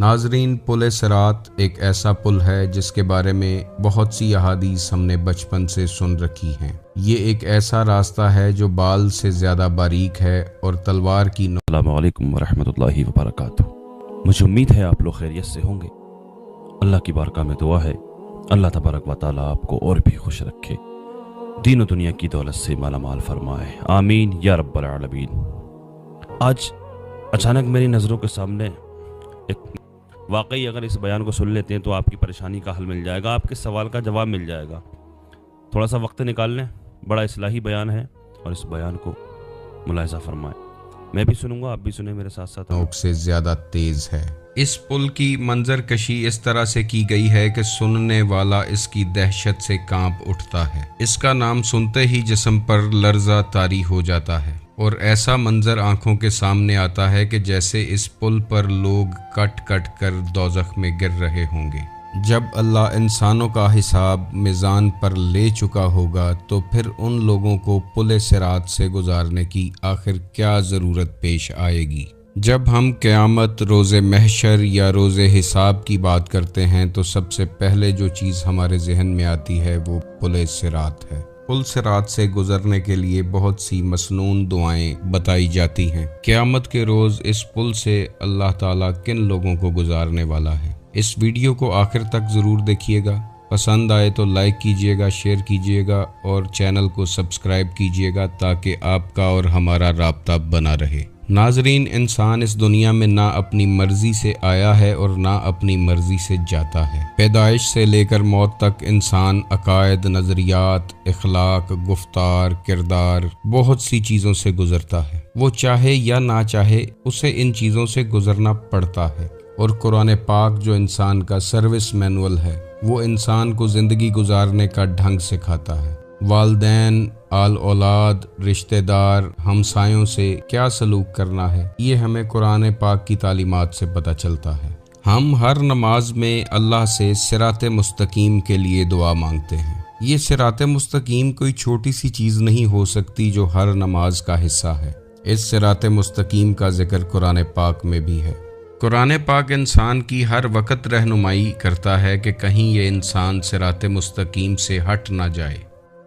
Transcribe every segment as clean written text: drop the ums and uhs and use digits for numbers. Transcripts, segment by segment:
नाजरीन, पुल सिरात एक ऐसा पुल है जिसके बारे में बहुत सी अहादीस हमने बचपन से सुन रखी हैं। ये एक ऐसा रास्ता है जो बाल से ज़्यादा बारीक है और तलवार की अस्सलामु अलैकुम वरहमतुल्लाहि वबरकातुहू। मुझे उम्मीद है आप लोग खैरियत से होंगे। अल्लाह की बारगाह में दुआ है अल्लाह तबारक व तआला आपको और भी खुश रखे, दीन और दुनिया की दौलत से माला माल फरमाए, आमीन या रब्बल आलमीन। आज अचानक मेरी नज़रों के सामने एक वाकई, अगर इस बयान को सुन लेते हैं तो आपकी परेशानी का हल मिल जाएगा, आपके सवाल का जवाब मिल जाएगा। थोड़ा सा वक्त निकाल लें, बड़ा इस्लाही बयान है और इस बयान को मुलाहिज़ा फरमाएं। मैं भी सुनूंगा, आप भी सुने मेरे साथ साथ। नोक से ज़्यादा तेज़ है। इस पुल की मंजर कशी इस तरह से की गई है कि सुनने वाला इसकी दहशत से कांप उठता है। इसका नाम सुनते ही जिस्म पर लर्जा तारी हो जाता है और ऐसा मंजर आंखों के सामने आता है कि जैसे इस पुल पर लोग कट कट कर दोज़ख में गिर रहे होंगे। जब अल्लाह इंसानों का हिसाब मीज़ान पर ले चुका होगा तो फिर उन लोगों को पुल सिरात से गुजारने की आखिर क्या ज़रूरत पेश आएगी। जब हम क़यामत, रोज़े महशर या रोज़े हिसाब की बात करते हैं तो सबसे पहले जो चीज़ हमारे जहन में आती है वो पुल सिरात है। पुल सिरात से गुजरने के लिए बहुत सी मसनून दुआएं बताई जाती हैं। क़यामत के रोज़ इस पुल से अल्लाह ताला किन लोगों को गुजारने वाला है। इस वीडियो को आखिर तक ज़रूर देखिएगा। पसंद आए तो लाइक कीजिएगा, शेयर कीजिएगा और चैनल को सब्सक्राइब कीजिएगा ताकि आपका और हमारा राब्ता बना रहे। नाजरीन, इंसान इस दुनिया में ना अपनी मर्जी से आया है और ना अपनी मर्जी से जाता है। पैदाइश से लेकर मौत तक इंसान अकायद, नज़रियात, इखलाक, गुफ्तार, किरदार, बहुत सी चीज़ों से गुजरता है। वो चाहे या ना चाहे उसे इन चीज़ों से गुजरना पड़ता है। और कुरान पाक जो इंसान का सर्विस मैनुअल है वो इंसान को ज़िंदगी गुजारने का ढंग सिखाता है। वालदैन, आल औलाद, रिश्तेदार, हमसायों से क्या सलूक करना है, ये हमें कुरान पाक की तालीमात से पता चलता है। हम हर नमाज में अल्लाह से सिराते मुस्तकीम के लिए दुआ मांगते हैं। ये सिराते मुस्तकीम कोई छोटी सी चीज़ नहीं हो सकती जो हर नमाज का हिस्सा है। इस सिराते मुस्तकीम का जिक्र कुरान पाक में भी है। कुरान पाक इंसान की हर वक्त रहनुमाई करता है कि कहीं ये इंसान सिराते मुस्तकीम से हट ना जाए।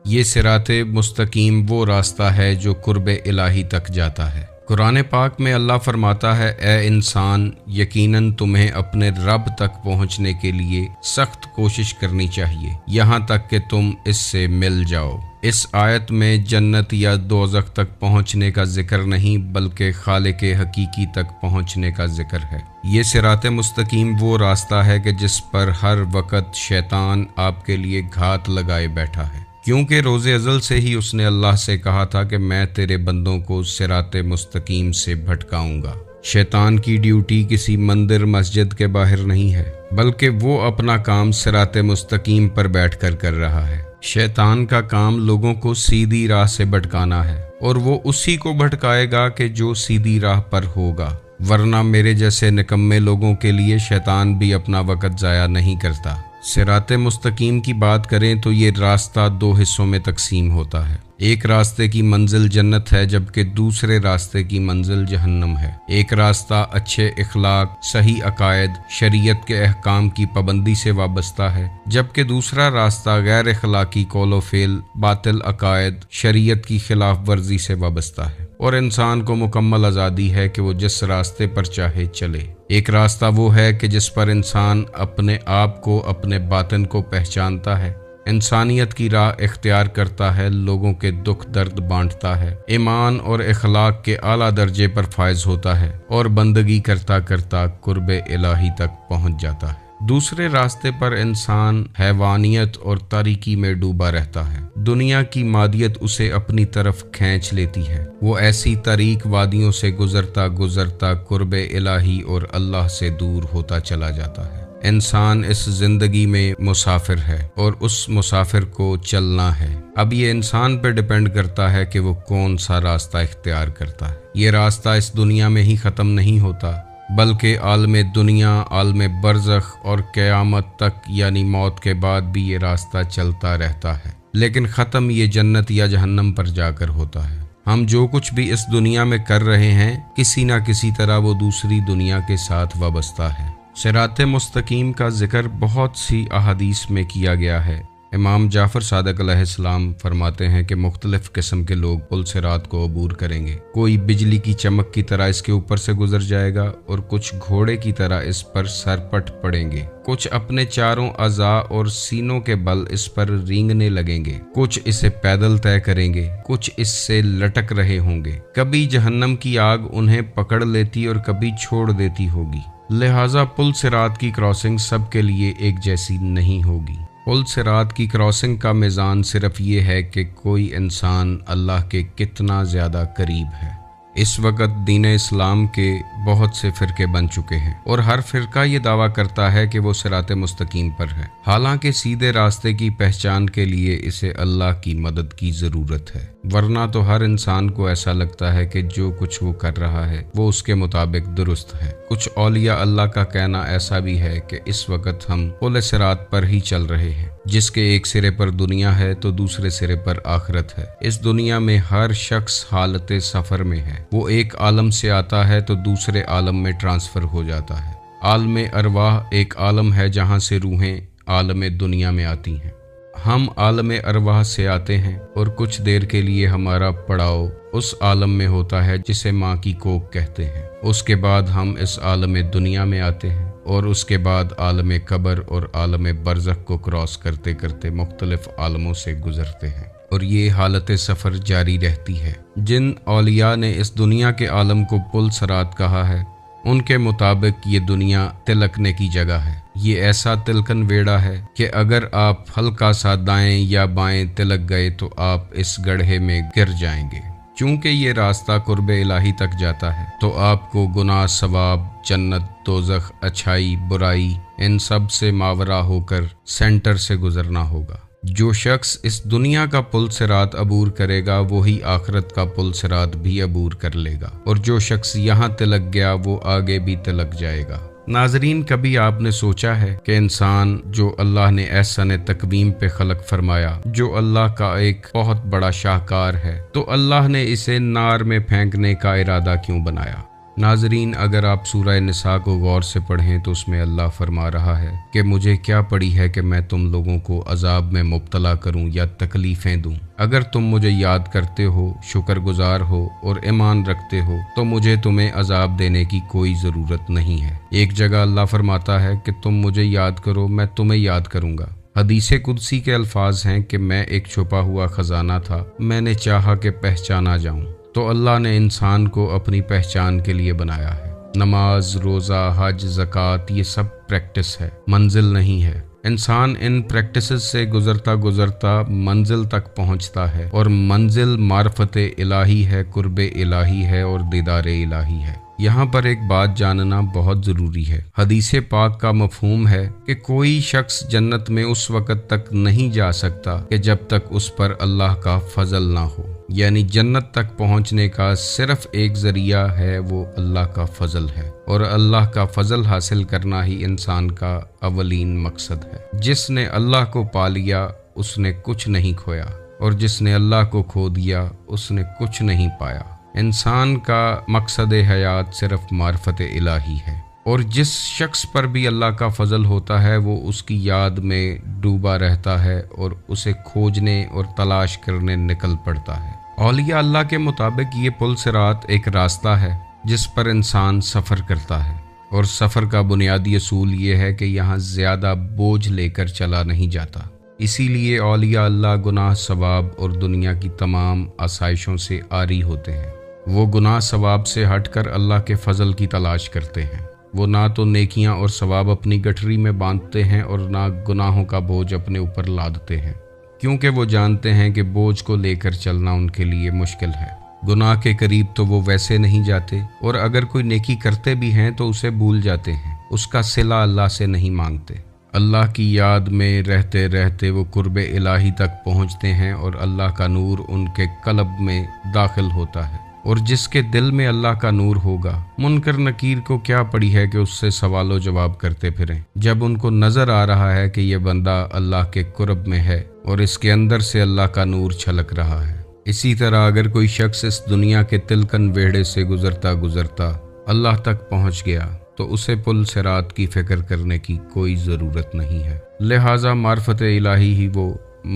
ये सिराते मुस्तकीम वो रास्ता है जो कुर्बे इलाही तक जाता है। कुरान पाक में अल्लाह फरमाता है, ए इंसान, यकीनन तुम्हें अपने रब तक पहुँचने के लिए सख्त कोशिश करनी चाहिए यहाँ तक कि तुम इससे मिल जाओ। इस आयत में जन्नत या दोज़ख तक पहुँचने का जिक्र नहीं बल्कि खालिक हकीकी तक पहुँचने का जिक्र है। ये सिराते मुस्तकीम वो रास्ता है कि जिस पर हर वक्त शैतान आपके लिए घात लगाए बैठा है, क्योंकि रोज़े अज़ल से ही उसने अल्लाह से कहा था कि मैं तेरे बंदों को सिराते मुस्तकीम से भटकाऊंगा। शैतान की ड्यूटी किसी मंदिर मस्जिद के बाहर नहीं है बल्कि वो अपना काम सिराते मुस्तकीम पर बैठकर कर रहा है। शैतान का काम लोगों को सीधी राह से भटकाना है और वो उसी को भटकाएगा कि जो सीधी राह पर होगा, वरना मेरे जैसे निकम्मे लोगों के लिए शैतान भी अपना वक़्त ज़ाया नहीं करता। सिराते मुस्तकीम की बात करें तो ये रास्ता दो हिस्सों में तकसीम होता है। एक रास्ते की मंजिल जन्नत है जबकि दूसरे रास्ते की मंजिल जहन्नम है। एक रास्ता अच्छे इखलाक, सही अकायद, शरीयत के अहकाम की पाबंदी से वाबस्ता है जबकि दूसरा रास्ता गैर इखलाकी कौलो फेल, बातिल अकायद, शरीयत की खिलाफ वर्जी से वाबस्ता है और इंसान को मुकम्मल आज़ादी है कि वो जिस रास्ते पर चाहे चले। एक रास्ता वो है कि जिस पर इंसान अपने आप को, अपने बातिन को पहचानता है, इंसानियत की राह इख्तियार करता है, लोगों के दुख दर्द बांटता है, ईमान और इखलाक के आला दर्जे पर फायज होता है और बंदगी करता करता कुर्बे इलाही तक पहुंच जाता है। दूसरे रास्ते पर इंसान हैवानियत और तारीकी में डूबा रहता है। दुनिया की मादियत उसे अपनी तरफ खींच लेती है। वो ऐसी तारीक वादियों से गुजरता गुजरता कुर्बे इलाही और अल्लाह से दूर होता चला जाता है। इंसान इस जिंदगी में मुसाफिर है और उस मुसाफिर को चलना है। अब ये इंसान पर डिपेंड करता है कि वो कौन सा रास्ता इख्तियार करता है। ये रास्ता इस दुनिया में ही ख़त्म नहीं होता बल्कि आलमे दुनिया, आलमे बरज़ख और क़यामत तक यानी मौत के बाद भी ये रास्ता चलता रहता है, लेकिन ख़त्म ये जन्नत या जहन्नम पर जाकर होता है। हम जो कुछ भी इस दुनिया में कर रहे हैं किसी ना किसी तरह वो दूसरी दुनिया के साथ वाबस्ता है। सिरात मुस्तकीम का जिक्र बहुत सी अहादीस में किया गया है। इमाम जाफ़र सादिक अलैहिस्सलाम फरमाते हैं कि मुख्तलिफ किस्म के लोग पुल सिरात को अबूर करेंगे। कोई बिजली की चमक की तरह इसके ऊपर से गुजर जाएगा और कुछ घोड़े की तरह इस पर सरपट पड़ेंगे। कुछ अपने चारों अज़ा और सीनों के बल इस पर रेंगने लगेंगे। कुछ इसे पैदल तय करेंगे, कुछ इससे लटक रहे होंगे। कभी जहन्नम की आग उन्हें पकड़ लेती और कभी छोड़ देती होगी। लिहाजा पुल सिरात की क्रॉसिंग सबके लिए एक जैसी नहीं होगी। पुल सिरात की क्रॉसिंग का मीज़ान सिर्फ ये है कि कोई इंसान अल्लाह के कितना ज़्यादा करीब है। इस वक्त दीन इस्लाम के बहुत से फ़िरके बन चुके हैं और हर फ़िरका ये दावा करता है कि वो सिरात मुस्तकीम पर है। हालांकि सीधे रास्ते की पहचान के लिए इसे अल्लाह की मदद की ज़रूरत है, वरना तो हर इंसान को ऐसा लगता है कि जो कुछ वो कर रहा है वो उसके मुताबिक दुरुस्त है। कुछ औलिया अल्लाह का कहना ऐसा भी है कि इस वक्त हम पुल सिरात पर ही चल रहे हैं, जिसके एक सिरे पर दुनिया है तो दूसरे सिरे पर आखिरत है। इस दुनिया में हर शख्स हालत सफ़र में है। वो एक आलम से आता है तो दूसरे आलम में ट्रांसफ़र हो जाता है। आलम अरवाह एक आलम है जहाँ से रूहें आलम दुनिया में आती हैं। हम आलम अरवाह से आते हैं और कुछ देर के लिए हमारा पड़ाव उस आलम में होता है जिसे माँ की कोख कहते हैं। उसके बाद हम इस आलम दुनिया में आते हैं और उसके बाद आलम कब्र और आलम बरज़ख को क्रॉस करते करते मुख्तलिफ आलमों से गुजरते हैं और ये हालत सफ़र जारी रहती है। जिन औलिया ने इस दुनिया के आलम को पुल सिरात कहा है, उनके मुताबिक ये दुनिया तिलकने की जगह है। ये ऐसा तिलकन वेड़ा है कि अगर आप हल्का सा दाएं या बाएं तिलक गए तो आप इस गड्ढे में गिर जाएंगे। चूंकि ये रास्ता कुर्बे इलाही तक जाता है तो आपको गुनाह, सवाब, जन्नत, दोज़ख, अच्छाई, बुराई, इन सब से मावरा होकर सेंटर से गुजरना होगा। जो शख्स इस दुनिया का पुल सिरात अबूर करेगा वही आखिरत का पुल सिरात भी अबूर कर लेगा, और जो शख्स यहाँ तिलक गया वो आगे भी तिलक जाएगा। नाजरीन, कभी आपने सोचा है कि इंसान जो अल्लाह ने एहसन तकवीम पे खलक फरमाया, जो अल्लाह का एक बहुत बड़ा शाहकार है, तो अल्लाह ने इसे नार में फेंकने का इरादा क्यों बनाया? नाजरीन, अगर आप सूरह निसा को गौर से पढ़ें तो उसमें अल्लाह फरमा रहा है कि मुझे क्या पड़ी है कि मैं तुम लोगों को अजाब में मुब्तला करूं या तकलीफ़ें दूं। अगर तुम मुझे याद करते हो, शुक्रगुजार हो और ईमान रखते हो तो मुझे तुम्हें अजाब देने की कोई ज़रूरत नहीं है। एक जगह अल्लाह फरमाता है कि तुम मुझे याद करो, मैं तुम्हें याद करूँगा। हदीसे कुदसी के अल्फाज हैं कि मैं एक छुपा हुआ ख़जाना था, मैंने चाहा कि पहचाना जाऊँ, तो अल्लाह ने इंसान को अपनी पहचान के लिए बनाया है। नमाज, रोज़ा, हज, ज़कात, ये सब प्रैक्टिस है, मंजिल नहीं है। इंसान इन प्रैक्टिस से गुजरता गुजरता मंजिल तक पहुंचता है और मंजिल मार्फत इलाही है, कुर्बे इलाही है और दीदार इलाही है। यहाँ पर एक बात जानना बहुत ज़रूरी है। हदीसे पाक का मफहूम है कि कोई शख्स जन्नत में उस वक़्त तक नहीं जा सकता कि जब तक उस पर अल्लाह का फजल ना हो। यानी जन्नत तक पहुँचने का सिर्फ एक ज़रिया है, वो अल्लाह का फजल है, और अल्लाह का फजल हासिल करना ही इंसान का अवलीन मकसद है। जिसने अल्लाह को पा लिया उसने कुछ नहीं खोया, और जिसने अल्लाह को खो दिया उसने कुछ नहीं पाया। इंसान का मकसद हयात सिर्फ मार्फत इलाही है, और जिस शख्स पर भी अल्लाह का फजल होता है वो उसकी याद में डूबा रहता है और उसे खोजने और तलाश करने निकल पड़ता है। औलिया अल्लाह के मुताबिक ये पुल सिरात एक रास्ता है जिस पर इंसान सफ़र करता है, और सफ़र का बुनियादी असूल ये है कि यहाँ ज़्यादा बोझ लेकर चला नहीं जाता। इसीलिए औलिया अल्लाह गुनाह, सवाब और दुनिया की तमाम आसाइशों से आरी होते हैं। वो गुनाह सवाब से हटकर अल्लाह के फजल की तलाश करते हैं। वो ना तो नेकियां और सवाब अपनी गठरी में बांधते हैं और ना गुनाहों का बोझ अपने ऊपर लादते हैं, क्योंकि वो जानते हैं कि बोझ को लेकर चलना उनके लिए मुश्किल है। गुनाह के करीब तो वो वैसे नहीं जाते, और अगर कोई नेकी करते भी हैं तो उसे भूल जाते हैं, उसका सिला अल्लाह से नहीं मांगते। अल्लाह की याद में रहते रहते वो कुर्बे इलाही तक पहुँचते हैं और अल्लाह का नूर उनके कल्ब में दाखिल होता है। और जिसके दिल में अल्लाह का नूर होगा, मुनकर नकीर को क्या पड़ी है कि उससे सवालो जवाब करते फिरें, जब उनको नज़र आ रहा है कि यह बंदा अल्लाह के कुर्ब में है और इसके अंदर से अल्लाह का नूर छलक रहा है। इसी तरह अगर कोई शख्स इस दुनिया के तिलकन वेड़े से गुजरता गुजरता अल्लाह तक पहुँच गया تو اسے پل صراط کی فکر کرنے کی کوئی ضرورت نہیں ہے۔ لہٰذا معرفت الہی ہی وہ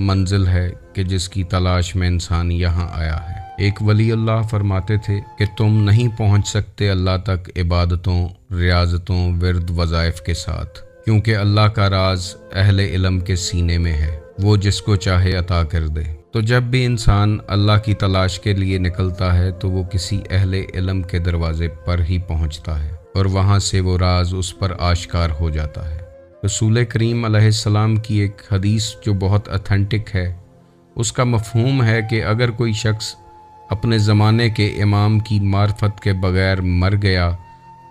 منزل ہے کہ جس کی تلاش میں انسان یہاں آیا ہے۔ ایک ولی اللہ فرماتے تھے کہ تم نہیں پہنچ سکتے اللہ تک عبادتوں، ریاضتوں، ورد، وظائف کے ساتھ، کیونکہ اللہ کا راز اہل علم کے سینے میں ہے، وہ جس کو چاہے عطا کر دے۔ تو جب بھی انسان اللہ کی تلاش کے لیے نکلتا ہے تو وہ کسی اہل علم کے دروازے پر ہی پہنچتا ہے اور وہاں سے وہ راز اس پر آشکار ہو جاتا ہے۔ رسول کریم علیہ السلام کی ایک حدیث جو بہت اتھینٹک ہے، اس کا مفہوم ہے کہ اگر کوئی شخص اپنے زمانے کے امام کی معرفت کے بغیر مر گیا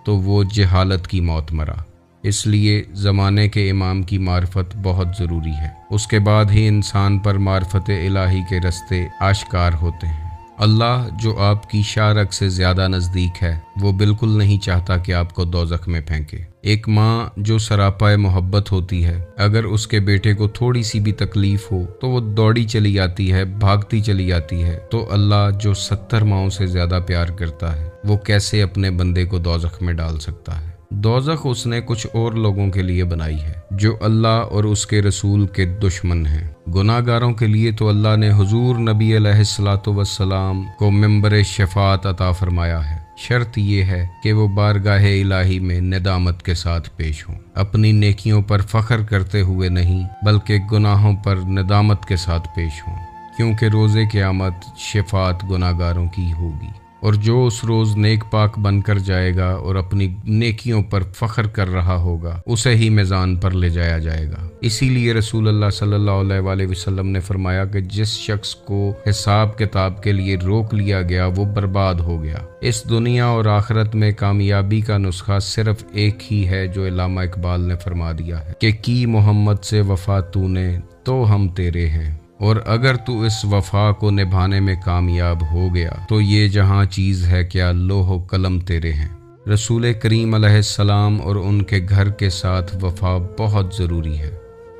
تو وہ جہالت کی موت مرا۔ اس لیے زمانے کے امام کی معرفت بہت ضروری ہے، اس کے بعد ہی انسان پر معرفت الہی کے رستے آشکار ہوتے ہیں۔ اللہ جو آپ کی شارک سے زیادہ نزدیک ہے، وہ بالکل نہیں چاہتا کہ آپ کو دوزخ میں پھینکے۔ ایک ماں جو سراپا محبت ہوتی ہے، اگر اس کے بیٹے کو تھوڑی سی بھی تکلیف ہو تو وہ دوڑی چلی جاتی ہے، بھاگتی چلی جاتی ہے، تو اللہ جو 70 ماؤں سے زیادہ پیار کرتا ہے، وہ کیسے اپنے بندے کو دوزخ میں ڈال سکتا ہے؟ دوزخ اس نے کچھ اور لوگوں کے لیے بنائی ہے جو اللہ اور اس کے رسول کے دشمن ہیں۔ گناہ گاروں کے لیے تو اللہ نے حضور نبی علیہ الصلاۃ والسلام کو ممبر شفاعت عطا فرمایا ہے۔ شرط یہ ہے کہ وہ بارگاہ الہی میں ندامت کے ساتھ پیش ہوں، اپنی نیکیوں پر فخر کرتے ہوئے نہیں بلکہ گناہوں پر ندامت کے ساتھ پیش ہوں، کیونکہ روز قیامت شفاعت گناہ گاروں کی ہوگی، اور جو اس روز نیک پاک بن کر جائے گا اور اپنی نیکیوں پر فخر کر رہا ہوگا، اسے ہی میزان پر لے جایا جائے گا۔ اسی لیے رسول اللہ صلی اللہ علیہ وآلہ وسلم نے فرمایا کہ جس شخص کو حساب کتاب کے لیے روک لیا گیا وہ برباد ہو گیا۔ اس دنیا اور آخرت میں کامیابی کا نسخہ صرف ایک ہی ہے جو علامہ اقبال نے فرما دیا ہے کہ کی محمد سے وفا تو نے تو ہم تیرے ہیں، اور اگر تو اس وفا کو نبھانے میں کامیاب ہو گیا تو یہ جہاں چیز ہے کیا لوح و قلم تیرے ہیں۔ رسول کریم علیہ السلام اور ان کے گھر کے ساتھ وفا بہت ضروری ہے۔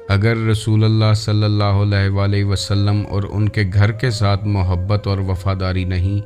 اگر رسول اللہ صلی اللہ علیہ وآلہ وسلم اور ان کے گھر کے ساتھ محبت اور وفاداری نہیں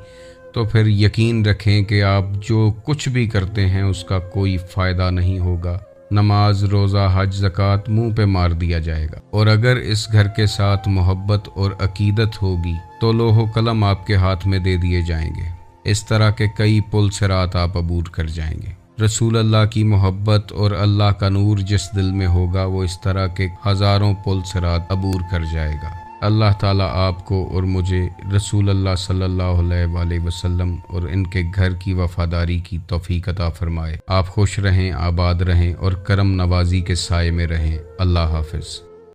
تو پھر یقین رکھیں کہ آپ جو کچھ بھی کرتے ہیں اس کا کوئی فائدہ نہیں ہوگا۔ نماز، روزہ، حج، زکوٰۃ منہ پہ مار دیا جائے گا، اور اگر اس گھر کے ساتھ محبت اور عقیدت ہوگی تو لوح و قلم آپ کے ہاتھ میں دے دیے جائیں گے۔ اس طرح کے کئی پل صراط آپ عبور کر جائیں گے۔ رسول اللہ کی محبت اور اللہ کا نور جس دل میں ہوگا وہ اس طرح کے ہزاروں پل صراط عبور کر جائے گا۔ اللہ تعالیٰ آپ کو اور مجھے رسول اللہ صلی اللہ علیہ وآلہ وسلم اور ان کے گھر کی وفاداری کی توفیق عطا فرمائے۔ آپ خوش رہیں، آباد رہیں اور کرم نوازی کے سائے میں رہیں۔ اللہ حافظ۔